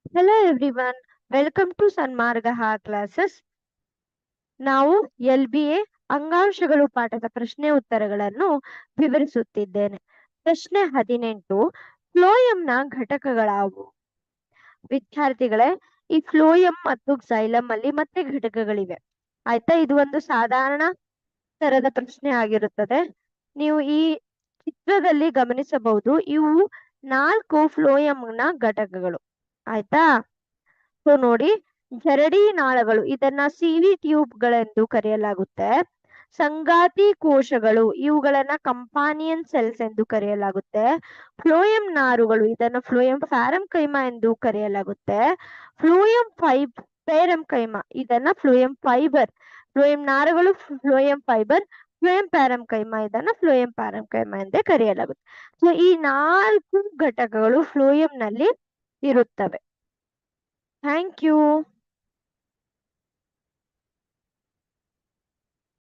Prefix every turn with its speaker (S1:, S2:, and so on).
S1: Hello everyone, welcome to Sanmargaha classes. ನಾವು LBA ಅಂಗಾಂಶಗಳು ಪಾಠದ ಪ್ರಶ್ನೆ ಉತ್ತರಗಳನ್ನು ವಿವರಿಸುತ್ತಿದ್ದೇನೆ. ಪ್ರಶ್ನೆ 18 ಫ್ಲೋಯಂನ ಘಟಕಗಳಾವು? ವಿದ್ಯಾರ್ಥಿಗಳೇ, ಈ ಫ್ಲೋಯಂ ಮತ್ತು xylem ಅಲ್ಲಿ ಮತ್ತೆ ಘಟಕಗಳಿವೆ. ಆಯ್ತಾ, ಇದು ಒಂದು ಸಾಧಾರಣ ತರದ ಪ್ರಶ್ನೆ ಆಗಿರುತ್ತದೆ. ನೀವು ಈ ಚಿತ್ರದಲ್ಲಿ ಗಮನಿಸಬಹುದು, ಇವು 4 ಫ್ಲೋಯಂನ ಘಟಕಗಳು. ಆಯ್ತಾ, ಸೊ ನೋಡಿ, ಜರಡಿ ನಾಳಗಳು, ಇದನ್ನ ಸಿವಿ ಟ್ಯೂಬ್ಗಳೆಂದು ಕರೆಯಲಾಗುತ್ತೆ. ಸಂಗಾತಿ ಕೋಶಗಳು, ಇವುಗಳನ್ನ ಕಂಪಾನಿಯನ್ ಸೆಲ್ಸ್ ಎಂದು ಕರೆಯಲಾಗುತ್ತೆ. ಫ್ಲೋಯಂ ನಾರುಗಳು, ಇದನ್ನ ಫ್ಲೋಯಂ ಪ್ಯಾರೆಂಕೈಮಾ ಎಂದು ಕರೆಯಲಾಗುತ್ತೆ. ಫ್ಲೋಯಂ ಪೇರೆಂಕೈಮಾ, ಇದನ್ನ ಫ್ಲೋಯಂ ಫೈಬರ್. ಫ್ಲೋಯಂ ನಾರುಗಳು ಫ್ಲೋಯಂ ಫೈಬರ್, ಫ್ಲೋಯಂ ಪ್ಯಾರೆಂಕೈಮಾ ಇದನ್ನ ಫ್ಲೋಯಂ ಪ್ಯಾರೆಂಕೈಮಾ ಎಂದೇ ಕರೆಯಲಾಗುತ್ತೆ. ಸೊ ಈ 4 ಘಟಕಗಳು ಫ್ಲೋಯಂನಲ್ಲಿ ಇರುತ್ತವೆ. Thank you.